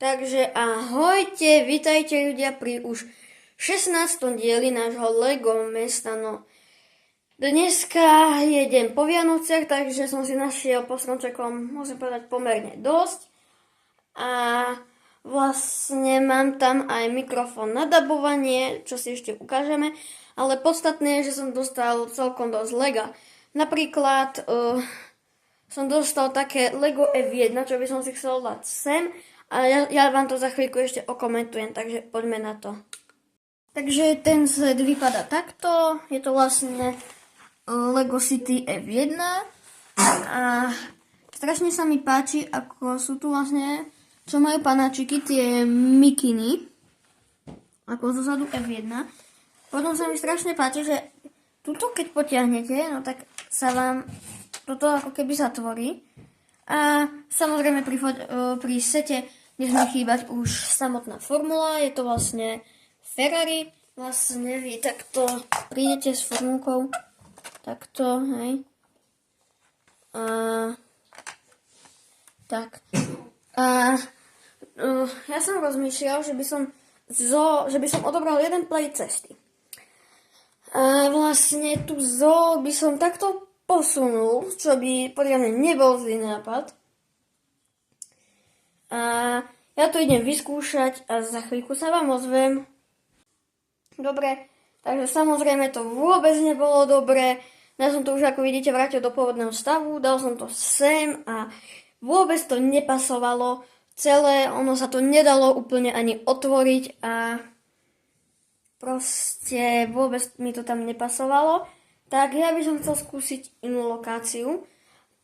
Takže ahojte, vitajte ľudia pri už 16. dieli nášho Lego mesta. No, dneska je deň po Vianociach, takže som si našiel po stromčekom, môžem povedať, pomerne dosť. A vlastne mám tam aj mikrofón na dabovanie, čo si ešte ukážeme. Ale podstatné je, že som dostal celkom dosť Lega. Napríklad som dostal také Lego F1, čo by som si chcel dať sem. A ja vám to za chvíľku ešte okomentujem, takže poďme na to. Takže ten set vypadá takto. Je to vlastne Lego City F1. A strašne sa mi páči, ako sú tu vlastne, čo majú panáčiky, tie mikiny. Ako zozadu F1. Potom sa mi strašne páči, že tuto keď potiahnete, no tak sa vám toto ako keby zatvorí. A samozrejme pri sete nesmie chýbať už samotná formula. Je to vlastne Ferrari. Vlastne vy takto prídete s formulkou. Takto, hej. Tak. Ja som rozmýšľal, že by som odobral jeden play cesty. A vlastne tú by som takto posunul, čo by podľa mňa nebol zlý nápad. A ja to idem vyskúšať a za chvíľku sa vám ozvem. Dobre, takže samozrejme to vôbec nebolo dobré. Ja som to už, ako vidíte, vrátil do pôvodného stavu, dal som to sem a vôbec to nepasovalo. Celé, ono sa to nedalo úplne ani otvoriť a proste vôbec mi to tam nepasovalo. Tak ja by som chcel skúsiť inú lokáciu.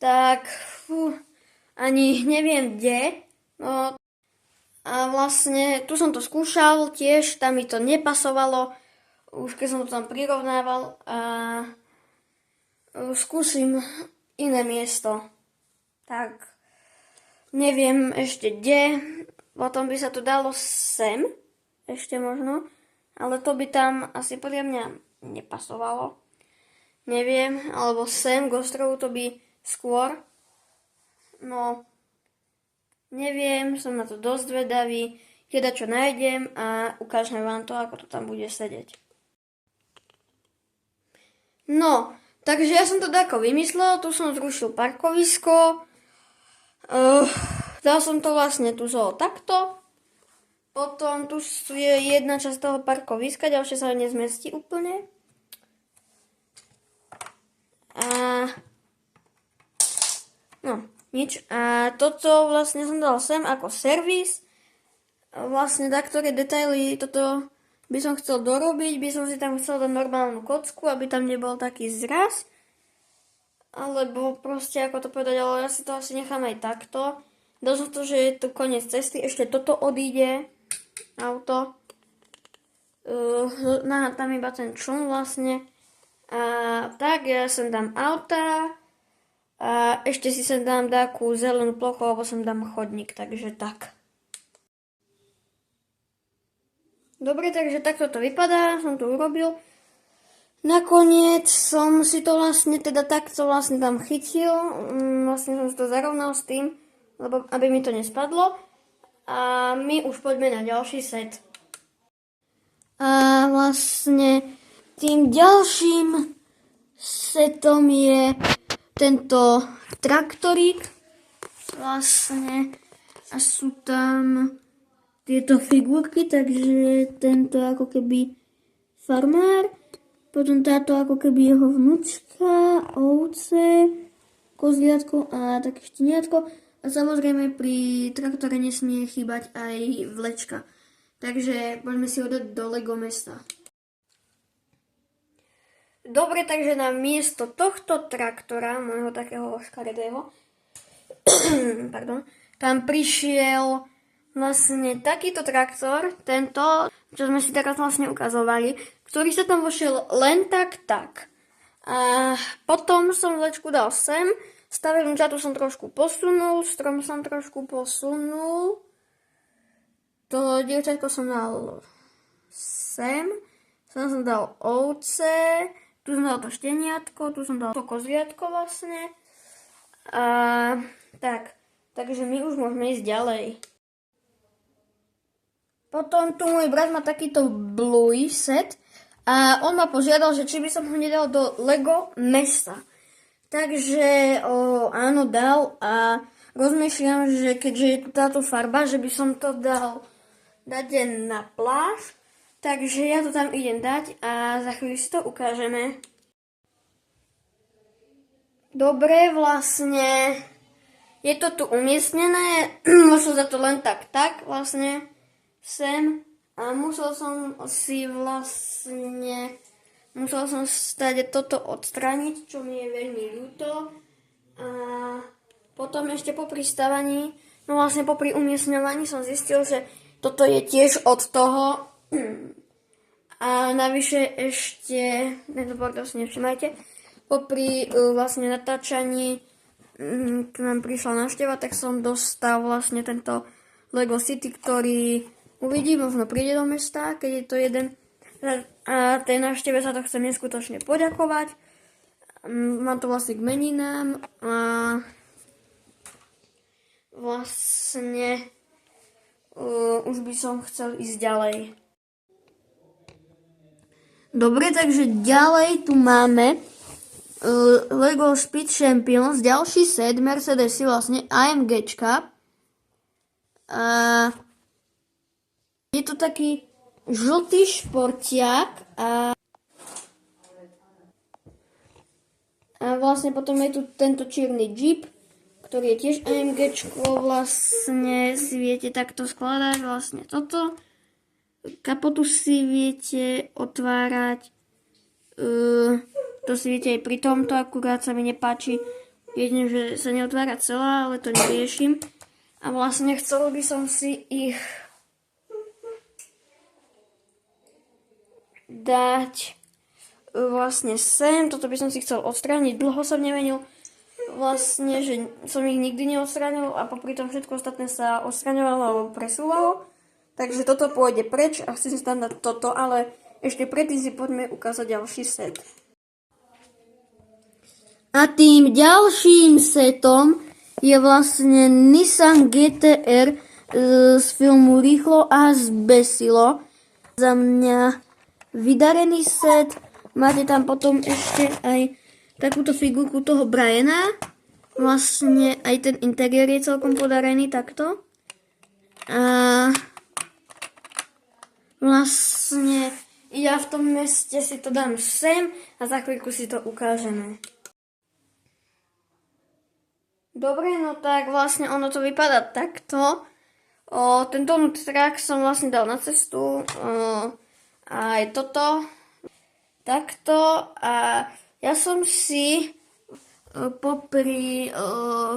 Tak ani neviem kde. No, a vlastne tu som to skúšal tiež, tam mi to nepasovalo. Už keď som to tam prirovnával a skúsim iné miesto. Tak neviem ešte kde. Potom by sa to dalo sem. Ešte možno. Ale to by tam asi podľa mňa nepasovalo. Neviem, alebo sem k ostrovu to by skôr. No, neviem, som na to dosť zvedavý. Teda čo nájdem a ukážem vám to, ako to tam bude sedieť. No, takže ja som to tako vymyslel. Tu som zrušil parkovisko. Dal som to vlastne tu takto. Potom tu je jedna časť toho parkoviska, ďalšie sa nezmestí úplne. No, nič. A toto vlastne som dal sem ako servis. Vlastne ktoré detaily toto by som chcel dorobiť. By som si tam chcel dať normálnu kocku, aby tam nebol taký zraz. Alebo proste, ako to povedať, ale ja si to asi nechám aj takto. Dal som to, že je to koniec cesty. Ešte toto odíde. Auto. Tam iba ten čln vlastne. A tak ja sem dám auta a ešte si sem dám takú zelenú plochu, alebo sem dám chodník, takže tak. Dobre, takže takto to vypadá, som to urobil. Nakoniec som si to vlastne teda takto vlastne tam chytil, vlastne som si to zarovnal s tým, lebo aby mi to nespadlo. A my už poďme na ďalší set. A vlastne tým ďalším setom je tento traktorík vlastne a sú tam tieto figurky, takže tento ako keby farmár, potom táto ako keby jeho vnúčka, ovce, kozliatko a také šteniatko a samozrejme pri traktore nesmie chýbať aj vlečka. Takže poďme si ho dať do Lego mesta. Dobre, takže na miesto tohto traktora, môjho takého škaredého, tam prišiel vlastne takýto traktor, tento, čo sme si teraz vlastne ukazovali, ktorý sa tam vošiel len tak. A potom som vlečku dal sem, stavebnú čatu som trošku posunul, strom som trošku posunul, to dievčatko som dal sem, som dal ovce, tu som dal to šteniatko, tu som dal to kozliatko vlastne. Takže my už môžeme ísť ďalej. Potom tu môj brat má takýto Bluey set a on ma požiadal, že či by som ho nedal do Lego mesta. Takže áno, dal a rozmýšľam, že keďže je tu táto farba, že by som to dať na pláž. Takže ja to tam idem dať a za chvíľu si to ukážeme. Dobre, vlastne je to tu umiestnené, možno za to len tak vlastne sem a musel som stade toto odstrániť, čo mi je veľmi ľúto a potom ešte popri stavaní, no vlastne popri umiestňovaní som zistil, že toto je tiež od toho a navyše ešte, tento bordel si nevšimajte, popri vlastne natáčaní k nám prišla návšteva, tak som dostal vlastne tento Lego City, ktorý uvidí, možno príde do mesta, keď je to jeden. A tej návšteve sa to chcem neskutočne poďakovať. Mám to vlastne k meninám a vlastne už by som chcel ísť ďalej. Dobre, takže ďalej tu máme Lego Speed Champions, ďalší set, Mercedesy, vlastne AMGčka. Je to taký žltý športiak a vlastne potom je tu tento čierny Jeep, ktorý je tiež AMGčko, vlastne si viete takto skladať, vlastne toto. Kapotu si viete otvárať, to si viete aj pri tomto, akurát sa mi nepáči, jedine, že sa neotvára celá, ale to neriešim. A vlastne chcel by som si ich dať vlastne sem, toto by som si chcel odstrániť, dlho som nemenil, vlastne, že som ich nikdy neodstránil a popri tom všetko ostatné sa odstraňovalo alebo presúvalo. Takže toto pôjde preč a chcem si tam dať toto, ale ešte predtým si poďme ukázať ďalší set. A tým ďalším setom je vlastne Nissan GT-R z filmu Rýchlo a zbesilo. Za mňa vydarený set. Máte tam potom ešte aj takúto figurku toho Briana. Vlastne aj ten interiér je celkom podarený takto. A vlastne ja v tom meste si to dám sem a za chvíľku si to ukážeme. Dobre, no tak vlastne ono to vypadá takto. Tento nutrak som vlastne dal na cestu a aj toto takto a ja som si popri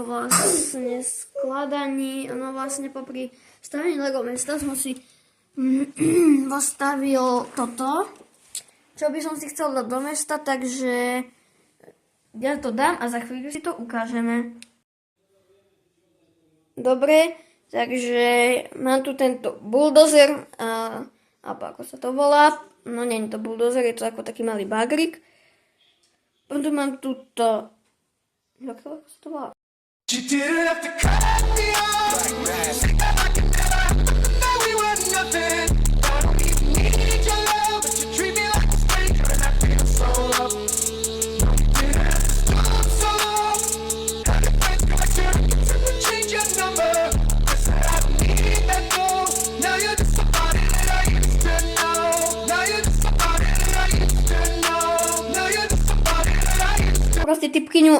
vlastne skladaní, no vlastne popri stavení Lego mesta som si postavil toto, čo by som si chcel dať do mesta, takže ja to dám a za chvíľu si to ukážeme. Dobre, takže mám tu tento bulldozer a ako sa to volá, no nie je to bulldozer, je to ako taký malý bagrik. Potom mám túto, ako sa to volá? Proste typkyňu,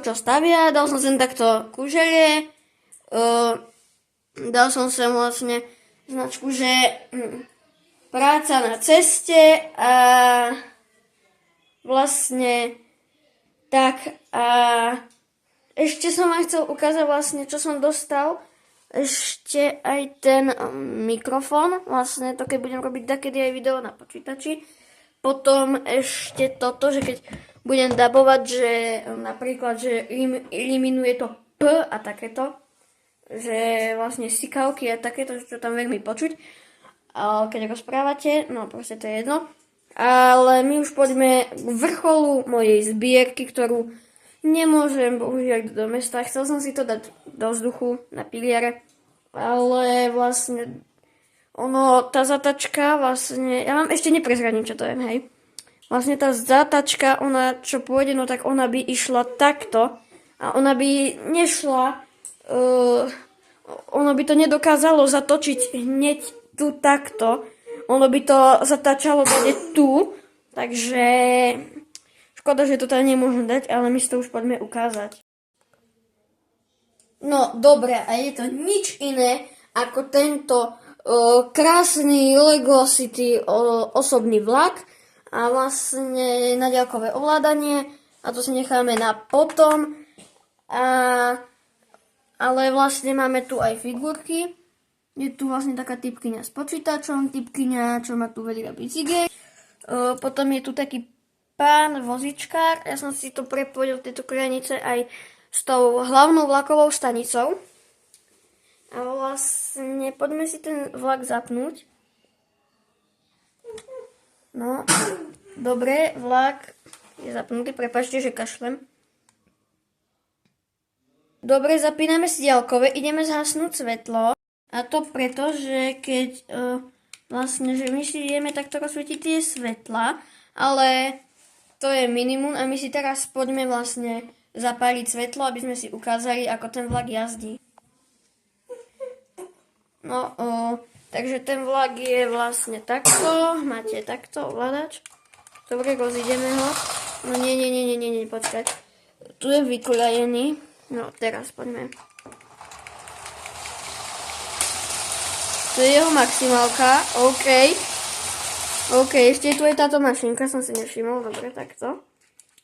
čo stavia, dal som sem takto kuželie, dal som sem vlastne značku, že práca na ceste a vlastne tak a ešte som vám chcel ukázať vlastne, čo som dostal, ešte aj ten mikrofón, vlastne to keď budem robiť takedy aj video na počítači. Potom ešte toto, že keď budem dabovať, že napríklad, že eliminuje to P a takéto, že vlastne sikavky a takéto, čo tam veľmi počuť, keď rozprávate, no proste to je jedno. Ale my už poďme k vrcholu mojej zbierky, ktorú nemôžem bohužiaľ do mesta. Chcel som si to dať do vzduchu na piliere, ale vlastne tá zatačka vlastne, ja vám ešte neprezradím, čo to je, hej. Vlastne tá zatačka, ona čo pôjde, no tak ona by išla takto a ona by nešla, ono by to nedokázalo zatočiť hneď tu takto, ono by to zatáčalo tady tu, takže škoda, že to tady nemôžem dať, ale my si to už poďme ukázať. No dobre, a je to nič iné ako tento krásny Lego City osobný vlak a vlastne na ďalkové ovládanie a to si necháme na potom. Ale vlastne máme tu aj figurky. Je tu vlastne taká typkyňa s počítačom, typkyňa, čo má tu veľa bicykel. Potom je tu taký pán vozičkár. Ja som si to prepojil v tejto krajnice aj s tou hlavnou vlakovou stanicou. A vlastne poďme si ten vlak zapnúť. No, dobre, vlak je zapnutý, prepáčte, že kašlem. Dobre, zapíname si diaľkové, ideme zhasnúť svetlo. A to preto, že keď vlastne, že my si ideme takto rozsvietiť tie svetla, ale to je minimum a my si teraz poďme vlastne zapáliť svetlo, aby sme si ukázali, ako ten vlak jazdí. No, takže ten vlak je vlastne takto, máte takto ovládač. Dobre, rozídeme ho. No nie, počkať. Tu je vykoľajený. No, teraz poďme. To je jeho maximálka, OK, ešte tu je táto mašinka, som si nevšimol, dobre, takto.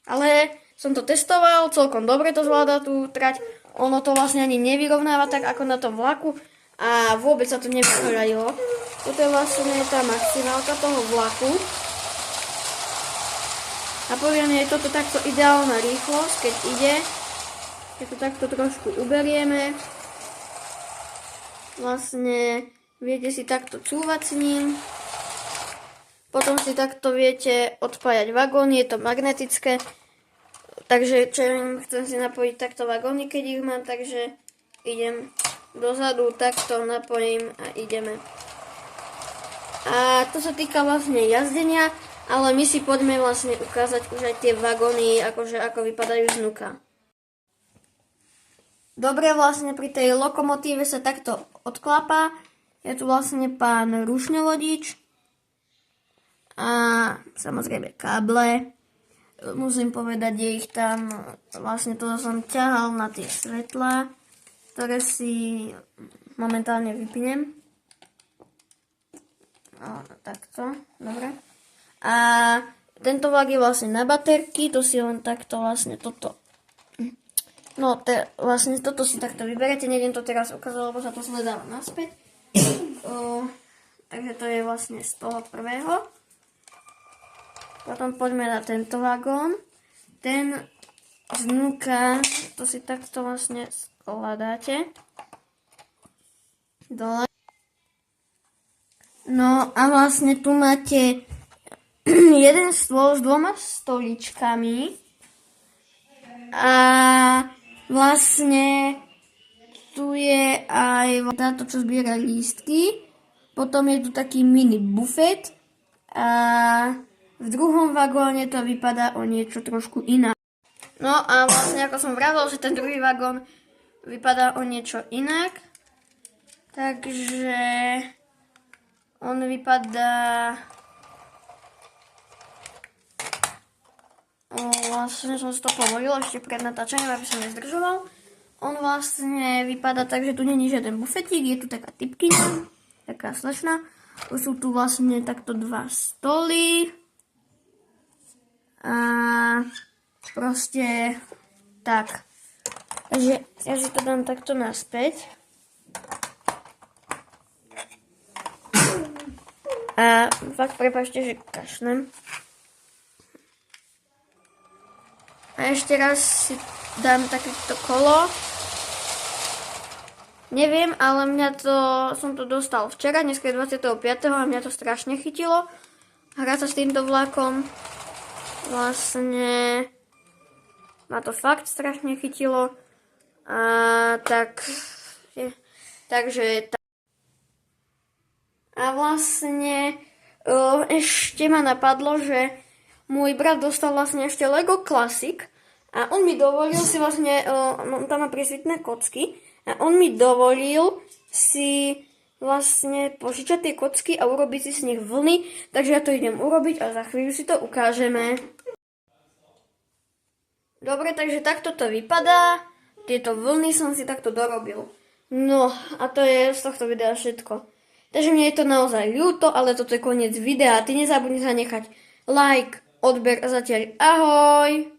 Ale som to testoval, celkom dobre to zvláda tú trať. Ono to vlastne ani nevyrovnáva tak ako na tom vlaku. A vôbec sa to nevykoľajilo. Toto je vlastne tá maximálka toho vlaku. A poviem, je toto takto ideálna rýchlosť, keď ide. Keď to takto trošku uberieme. Vlastne viete si takto cúvať s ním. Potom si takto viete odpájať vagóny, je to magnetické. Takže chcem si napojiť takto vagóny, keď ich mám, takže idem dozadu, takto napojím a ideme. A to sa týka vlastne jazdenia, ale my si poďme vlastne ukázať už aj tie vagóny, akože ako vypadajú znúka. Dobre, vlastne pri tej lokomotíve sa takto odklapá. Je tu vlastne pán rušňovodič a samozrejme káble. Musím povedať, je ich tam, vlastne to som ťahal na tie svetlá, ktoré si momentálne vypnem. Takto, dobre. A tento vlak je vlastne na baterky, to si len takto vlastne toto. No, vlastne toto si takto vyberete, nejdem to teraz ukázať, lebo sa to sledáva naspäť. Takže to je vlastne z toho prvého. Potom poďme na tento vagón. Ten znúka, to si takto vlastne skladáte dole. No a vlastne tu máte jeden stôl s dvoma stoličkami a vlastne tu je aj táto, čo zbiera lístky. Potom je tu taký mini bufet a v druhom vagóne to vypadá o niečo trošku inak. No a vlastne ako som vravel, že ten druhý vagón vypadá o niečo inak. Takže on vypadá vlastne som si to povolil ešte pred natáčaním, aby som nezdržoval. On vlastne vypadá tak, že tu není žiaden bufetík, je tu taká typkyňa, taká slečna. Sú tu vlastne takto dva stoly. A proste tak. Takže ja si to dám takto naspäť. A fakt prepáčte, že kašlem. A ešte raz si dám takéto kolo. Neviem, ale som to dostal včera, dneska je 25. a mňa to strašne chytilo. Hrať sa s týmto vlakom. Vlastne ma to fakt strašne chytilo. A vlastne ešte ma napadlo, že môj brat dostal vlastne ešte Lego Classic a on mi dovolil si vlastne, tam má priesvitné kocky a on mi dovolil si vlastne požičať tie kocky a urobiť si z nich vlny, takže ja to idem urobiť a za chvíľu si to ukážeme. Dobre, takže takto to vypadá. Tieto vlny som si takto dorobil. No, a to je z tohto videa všetko. Takže mne je to naozaj ľúto, ale toto je koniec videa. Ty nezabudni zanechať like, odber a zatiaľ ahoj!